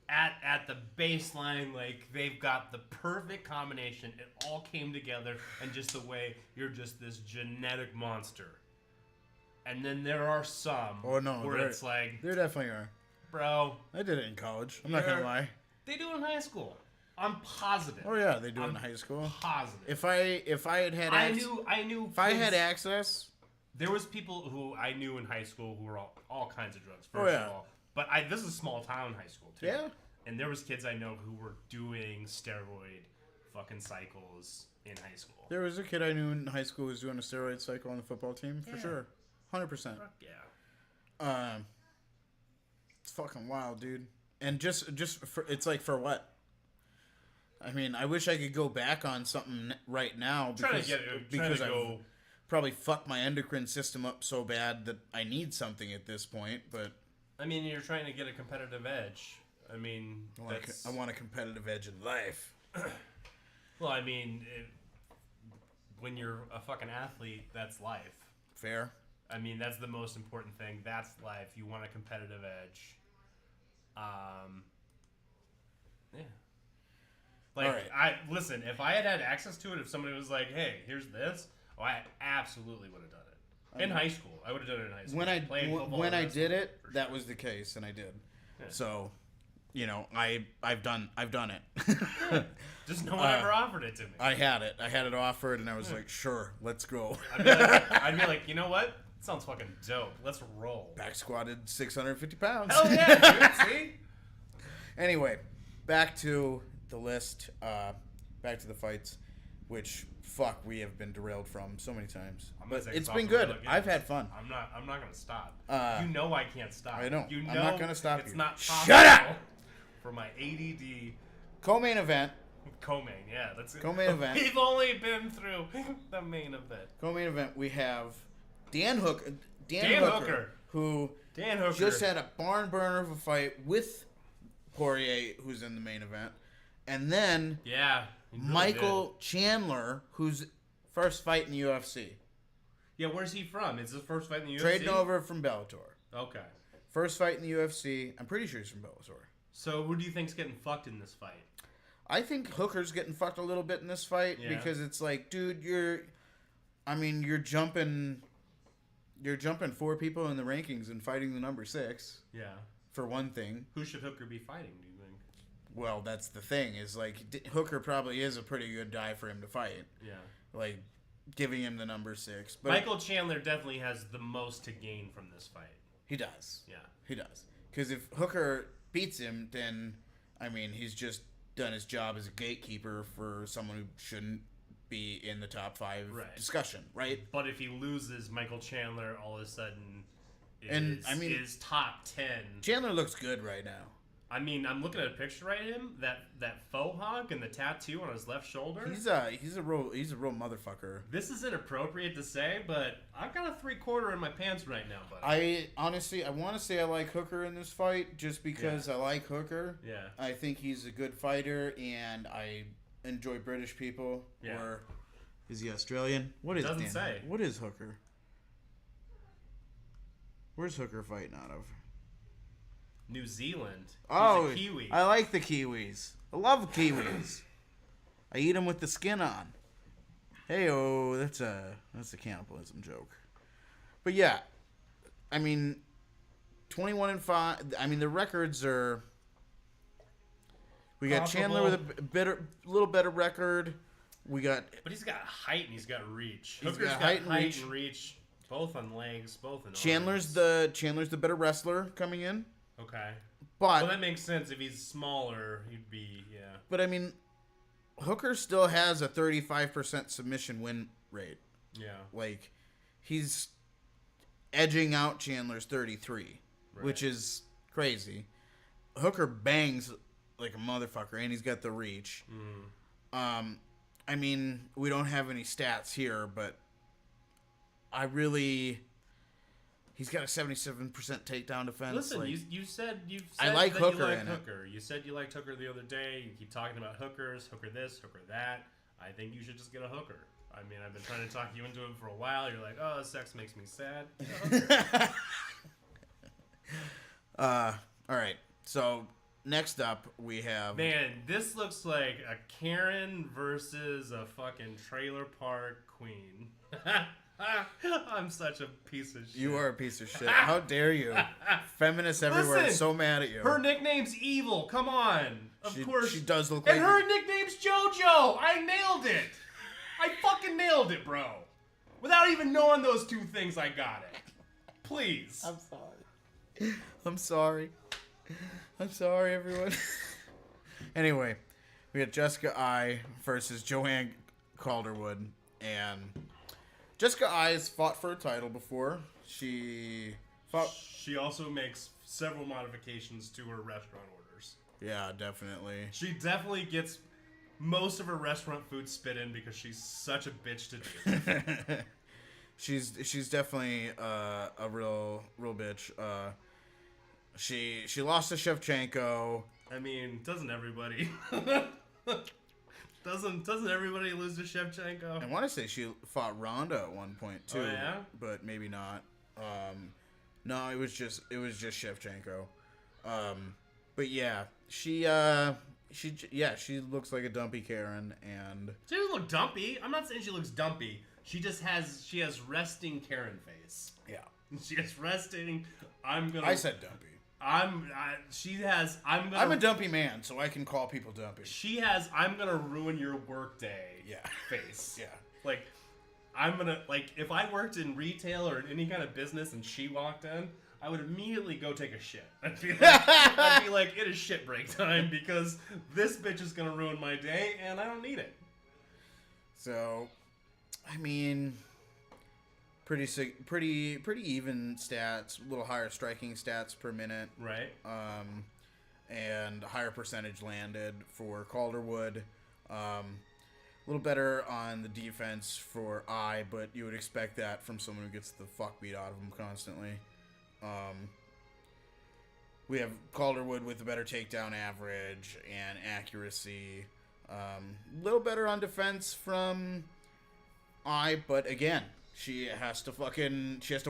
At the baseline, like, they've got the perfect combination. It all came together, and just the way you're just this genetic monster. And then there are some where it's like... There definitely are. Bro. I did it in college. I'm not going to lie. They do it in high school. I'm positive. Oh, yeah, they do it in high school. Positive. If I had access... I knew... If I had access... There was people who I knew in high school who were all kinds of drugs, first of all. But this is a small town high school, too. Yeah. And there was kids I know who were doing steroid fucking cycles in high school. There was a kid I knew in high school who was doing a steroid cycle on the football team, for sure. 100%. Fuck yeah. It's fucking wild, dude. And just for, it's like, for what? I mean, I wish I could go back on something right now because I've probably fucked my endocrine system up so bad that I need something at this point, but... I mean, you're trying to get a competitive edge. I mean, I want a competitive edge in life. Well, I mean, when you're a fucking athlete, that's life. Fair. I mean, that's the most important thing. That's life. You want a competitive edge. Yeah. Like, right. Listen, if I had access to it, if somebody was like, hey, here's this, I absolutely would have done it. In high school. I would have done it in high school. When I did it, that was the case, and I did. Yeah. So, you know, I've done it. Just no one ever offered it to me. I had it offered, and I was like, sure, let's go. I'd be like, you know what? Sounds fucking dope. Let's roll. Back squatted 650 pounds. Hell yeah, dude. See? Anyway, back to the list. Back to the fights, which fuck we have been derailed from so many times. But it's been good. I've had fun. I'm not gonna stop. You know I can't stop. I know. You know I'm not gonna stop it's you. Not Shut up. For my ADD. Co-main event. Co-main, yeah, that's it. Co-main event. We've only been through the main event. Co-main event. We have Dan Hooker, who just had a barn burner of a fight with Poirier, who's in the main event, and then Michael Chandler, who's first fight in the UFC. Yeah, where's he from? Is his first fight in the UFC? Trading over from Bellator. Okay. First fight in the UFC. I'm pretty sure he's from Bellator. So who do you think's getting fucked in this fight? I think Hooker's getting fucked a little bit in this fight because it's like, dude, you're jumping 4 people in the rankings and fighting the number 6. Yeah. For one thing. Who should Hooker be fighting, do you think? Well, that's the thing, is like Hooker probably is a pretty good guy for him to fight. Yeah. Like giving him the number 6. But Michael Chandler definitely has the most to gain from this fight. He does. Yeah. He does. Because if Hooker beats him, then, I mean, he's just done his job as a gatekeeper for someone who shouldn't be in the top 5 discussion, right? But if he loses, Michael Chandler all of a sudden is top 10. Chandler looks good right now. I mean, I'm looking at a picture right of him, that faux hawk and the tattoo on his left shoulder. He's a real motherfucker. This is inappropriate to say, but I've got a 3/4 in my pants right now, buddy. I honestly want to say I like Hooker in this fight just because I like Hooker. Yeah. I think he's a good fighter, and I enjoy British people. Yeah. Or is he Australian? What is Doesn't say. What is Hooker? Where's Hooker fighting out of? New Zealand. Oh, he's a Kiwi. I like the Kiwis. I love Kiwis. I eat them with the skin on. Hey-oh, that's a cannibalism joke. But yeah, I mean, 21-5. I mean, the records are. We got Chandler with a little better record. We got. But he's got height and he's got reach. He's Hooker's got got height and reach, both on legs, both in arms. Chandler's the better wrestler coming in. Okay. But well, that makes sense. If he's smaller, he'd be, But, I mean, Hooker still has a 35% submission win rate. Yeah. Like, he's edging out Chandler's 33, which is crazy. Hooker bangs like a motherfucker, and he's got the reach. I mean, we don't have any stats here, but he's got a 77% takedown defense. Listen, like, you said I like that Hooker you like in Hooker. You said you liked Hooker the other day. You keep talking about hookers, Hooker this, Hooker that. I think you should just get a hooker. I mean, I've been trying to talk you into it for a while. You're like, oh, sex makes me sad. All right. So next up we have Man, this looks like a Karen versus a fucking trailer park queen. I'm such a piece of shit. You are a piece of shit. How dare you? Feminists everywhere are so mad at you. Her nickname's Evil. Come on. Of course. She does look and like... her nickname's JoJo. I nailed it. I fucking nailed it, bro. Without even knowing those two things, I got it. Please. I'm sorry. I'm sorry. I'm sorry, everyone. Anyway, we got Jessica I versus Joanne Calderwood. And Jessica I has fought for a title before. She also makes several modifications to her restaurant orders. Yeah, definitely. She definitely gets most of her restaurant food spit in because she's such a bitch to do. She's definitely a real bitch. She lost to Shevchenko. I mean, doesn't everybody? Doesn't everybody lose to Shevchenko? I want to say she fought Ronda at one point too. Oh, yeah? But maybe not. No, it was just Shevchenko. But yeah, she looks like a dumpy Karen, and she doesn't look dumpy. I'm not saying she looks dumpy. She has resting Karen face. Yeah, she has resting. I said dumpy. I'm a dumpy man, so I can call people dumpy. She has I'm gonna ruin your work day. Yeah. Face. Yeah. Like I'm gonna if I worked in retail or in any kind of business and she walked in, I would immediately go take a shit. I'd be like, it is shit break time because this bitch is gonna ruin my day and I don't need it. So, I mean, pretty even stats, a little higher striking stats per minute. Right. And higher percentage landed for Calderwood. A little better on the defense for I, but you would expect that from someone who gets the fuck beat out of him constantly. We have Calderwood with a better takedown average and accuracy. A little better on defense from I, but again, she has to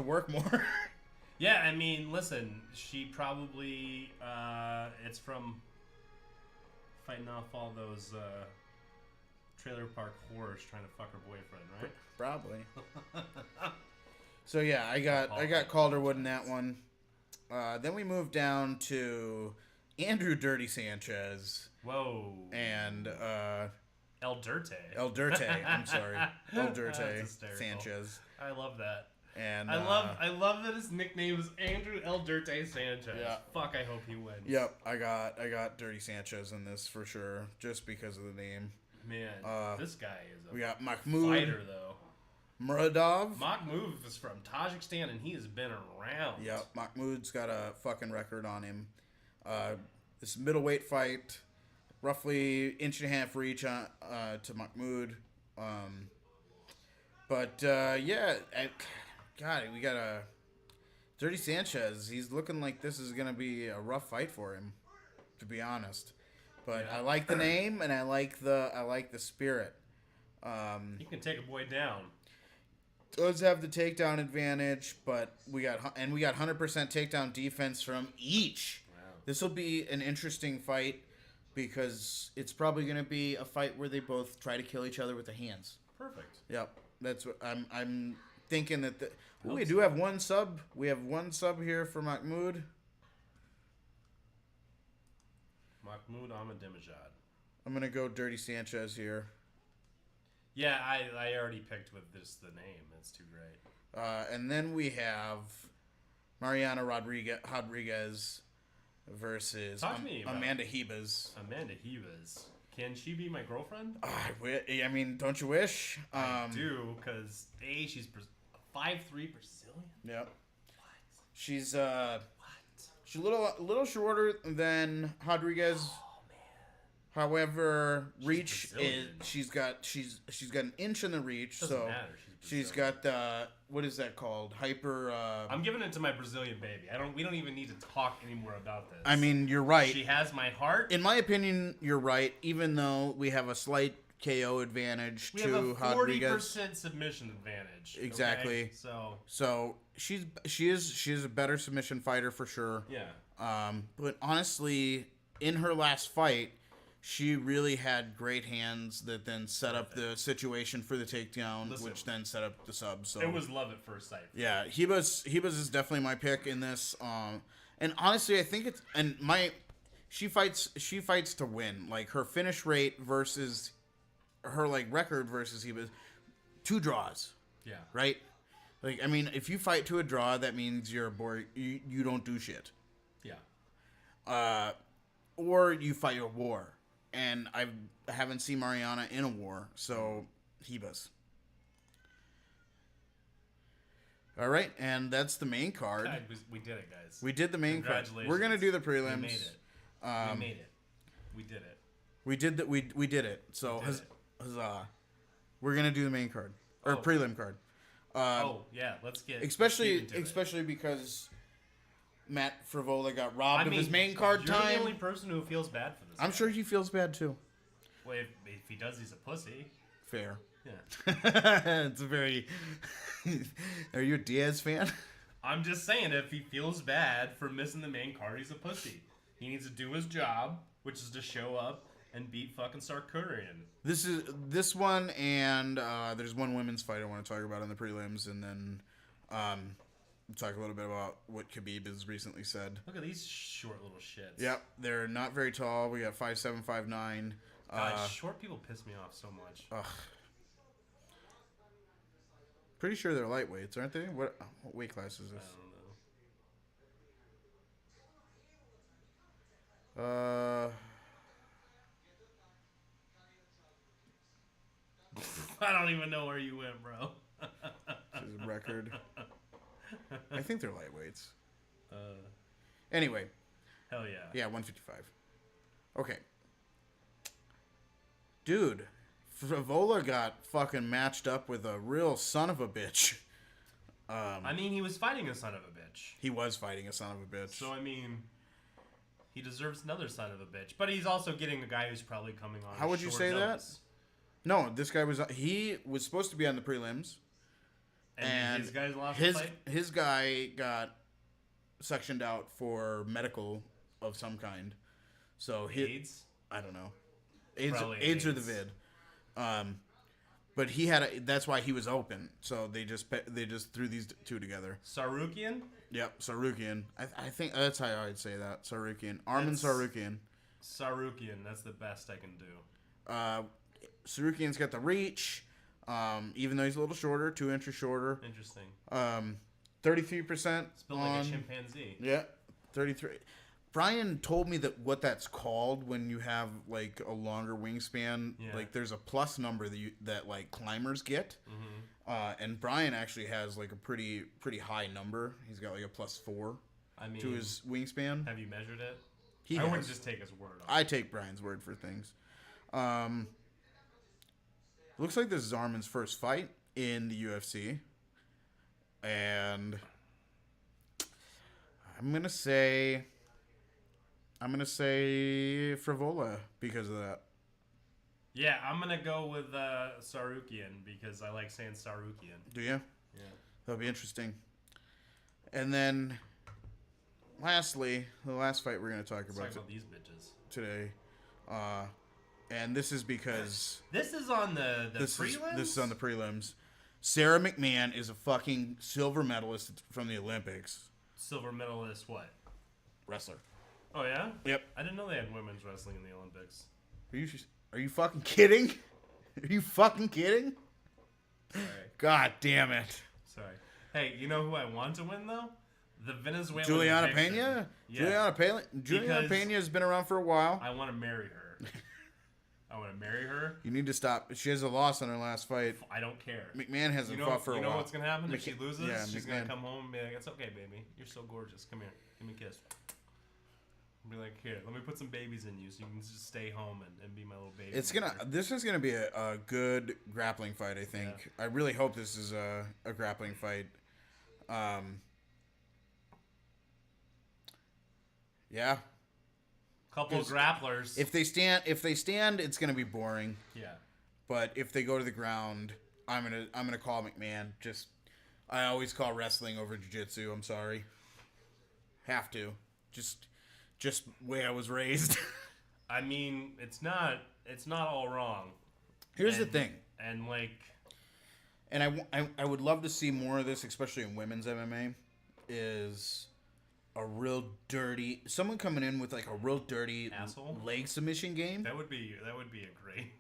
work more. Yeah, I mean, listen, she probably it's from fighting off all those trailer park whores trying to fuck her boyfriend, right? Probably. So yeah, I got Calderwood in that one. Then we moved down to Andrew Dirty Sanchez. Whoa. And El Dirte. I'm sorry. El Dirte Sanchez. I love that. And I love that his nickname is Andrew El Dirte Sanchez. Yeah. Fuck, I hope he wins. Yep, I got Dirty Sanchez in this for sure, just because of the name. Man, this guy is we got Mahmoud fighter though. Muradov. Mahmoud is from Tajikistan and he has been around. Yep, Mahmoud's got a fucking record on him. This middleweight fight, roughly inch and a half reach to Mahmoud. We got a Dirty Sanchez. He's looking like this is gonna be a rough fight for him, to be honest. But yeah. I like the name and I like the spirit. You can take a boy down. Does have the takedown advantage, but we got 100% takedown defense from each. Wow. This will be an interesting fight because it's probably going to be a fight where they both try to kill each other with the hands. Perfect. Yep, that's what I'm thinking that we do have one sub. We have one sub here for Mahmoud. Mahmoud Ahmadinejad. I'm gonna go Dirty Sanchez here. Yeah, I already picked with this the name. It's too great. And then we have Mariana Rodriguez versus Amanda Hebes. Amanda Hebes. Can she be my girlfriend? I mean, don't you wish? I do, because she's 5'3" Brazilian. Yep. What? She's She's a little shorter than Rodriguez. Oh However, reach Brazilian. is she's got an inch in the reach, Doesn't so matter. she's got what is that called? Hyper. I'm giving it to my Brazilian baby. We don't even need to talk anymore about this. I mean, you're right. She has my heart. In my opinion, you're right. Even though we have a slight KO advantage We to have a 40% Rodriguez. submission advantage. Exactly. Okay? So she is a better submission fighter for sure. Yeah. But honestly, in her last fight, she really had great hands that then set up the situation for the takedown, which then set up the sub. So it was love at first sight. Yeah, Hebus is definitely my pick in this. And honestly, I think she fights to win. Like her finish rate versus her like record versus Hebus, 2 draws. Yeah. Right? Like, I mean, if you fight to a draw, that means you're a boy. You don't do shit. Yeah. Or you fight a war. And I haven't seen Mariana in a war, so Hebus. All right, and that's the main card. We did it, guys. We did the main card. Congratulations. We're gonna do the prelims. We made it. We made it. We did it. We did that. We did it. So huzzah! We're gonna do the main card or prelim card. Yeah, let's get especially it. because Matt Frivola got robbed of his main You're card time. the only person who feels bad for this. I'm sure he feels bad too. Well, if he does, he's a pussy. Fair. Yeah. It's a very. Are you a Diaz fan? I'm just saying, if he feels bad for missing the main card, he's a pussy. He needs to do his job, which is to show up and beat fucking Sarkarian. This one, and there's one women's fight I want to talk about in the prelims, and then talk a little bit about what Khabib has recently said. Look at these short little shits. Yep, they're not very tall. We got 5'7", 5'9". God, short people piss me off so much. Ugh. Pretty sure they're lightweights, aren't they? What weight class is this? I don't know. I don't even know where you went, bro. This is a record. I think they're lightweights. Anyway. Hell yeah. Yeah, 155. Okay. Dude, Frivola got fucking matched up with a real son of a bitch. I mean, he was fighting a son of a bitch. He was fighting a son of a bitch. So, I mean, he deserves another son of a bitch. But he's also getting a guy who's probably coming on. How would you say notice. that? No, this guy was supposed to be on the prelims. And his guys lost the fight? His guy got sectioned out for medical of some kind. So AIDS? I don't know. AIDS or the vid. But that's why he was open. So they just threw these two together. Sarukian? Yep, Sarukian. I think that's how I'd say that. Sarukian. Arman Sarukian. Sarukian. That's the best I can do. Sarukian's got the reach. Even though he's a little shorter, 2 inches shorter. Interesting. 33%. It's built like a chimpanzee. Yeah, 33. Brian told me what that's called when you have like a longer wingspan. Yeah. Like there's a plus number that like climbers get. Mm-hmm. And Brian actually has like a pretty high number. He's got like a +4 to his wingspan. Have you measured it? I wouldn't just take his word on it. I take Brian's word for things. Looks like this is Arman's first fight in the UFC. And I'm gonna say Frivola because of that. Yeah, I'm gonna go with Sarukian because I like saying Sarukian. Do you? Yeah. That'll be interesting. And then, lastly, the last fight we're gonna talk about these bitches today, and this is because this is on the prelims. This is on the prelims. Sarah McMahon is a fucking silver medalist from the Olympics. Silver medalist, what? Wrestler. Oh yeah. Yep. I didn't know they had women's wrestling in the Olympics. Are you fucking kidding? Are you fucking kidding? Sorry. God damn it. Sorry. Hey, you know who I want to win though? The Venezuelan Juliana vixen. Pena? Yeah. Juliana Pena has been around for a while. I want to marry her. I want to marry her. You need to stop. She has a loss in her last fight. I don't care. McMahon hasn't fought for a while. You know what's going to happen if she loses? Yeah, She's McMahon. going to come home and be like, it's okay, baby. You're so gorgeous. Come here. Give me a kiss. Be like, here, let me put some babies in you so you can just stay home and be my little baby. This is gonna be a good grappling fight. I think. Yeah. I really hope this is a grappling fight. Yeah. Couple of grapplers. If they stand, it's gonna be boring. Yeah. But if they go to the ground, I'm gonna call McMahon. I always call wrestling over jiu-jitsu. I'm sorry. Have to. Just way I was raised. I mean, it's not all wrong. Here's the thing. And like, and I would love to see more of this, especially in women's MMA. Is a real dirty someone coming in with like a real dirty asshole leg submission game. That would be a great.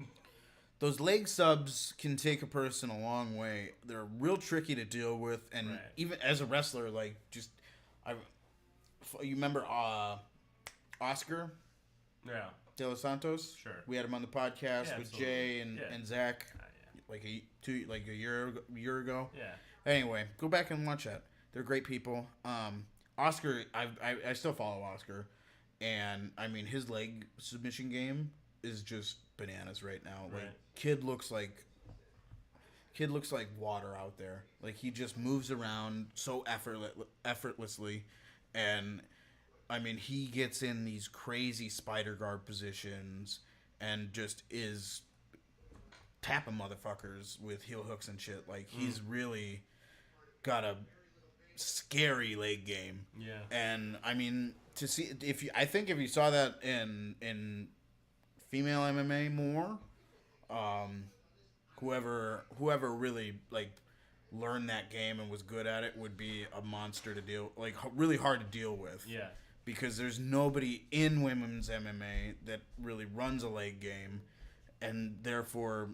Those leg subs can take a person a long way. They're real tricky to deal with, and even as a wrestler, like you remember Oscar? Yeah. De Los Santos? Sure. We had him on the podcast with Jay and Zach like a year ago. Yeah. Anyway, go back and watch that. They're great people. Oscar, I still follow Oscar, and I mean his leg submission game is just bananas right now. Like kid looks like water out there. Like he just moves around so effortlessly, and I mean he gets in these crazy spider guard positions and just is tapping motherfuckers with heel hooks and shit. Like he's really got a scary leg game. Yeah. And I mean if you saw that in female MMA more, whoever really like learned that game and was good at it would be a monster to deal, like really hard to deal with. Yeah. Because there's nobody in women's MMA that really runs a leg game, and therefore,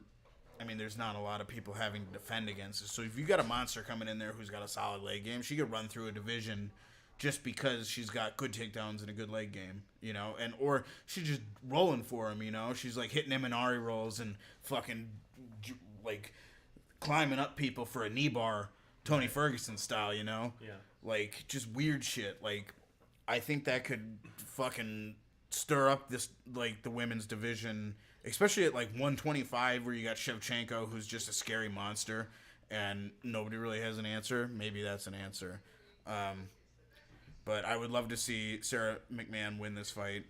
I mean, there's not a lot of people having to defend against it. So if you got a monster coming in there who's got a solid leg game, she could run through a division just because she's got good takedowns and a good leg game, you know, or she's just rolling for him, you know. She's like hitting Eminari rolls and fucking like climbing up people for a knee bar, Tony Ferguson style, you know. Yeah. Like just weird shit. Like I think that could fucking stir up this like the women's division. Especially at like 125 where you got Shevchenko, who's just a scary monster, and nobody really has an answer. Maybe that's an answer. But I would love to see Sarah McMahon win this fight,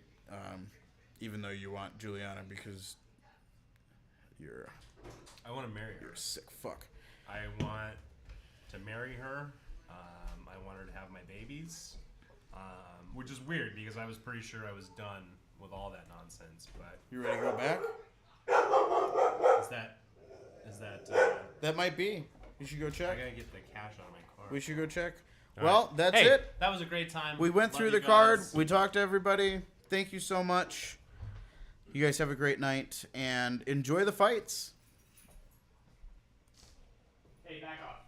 even though you want Juliana because I want to marry her. You're a sick fuck. I want to marry her. I want her to have my babies, which is weird because I was pretty sure I was done with all that nonsense, but you ready to go back? Is that that might be. You should go check. I gotta get the cash out of my car. We should go check. All well, right. that's hey, it. That was a great time. We went through the card. We talked to everybody. Thank you so much. You guys have a great night and enjoy the fights. Hey, back off.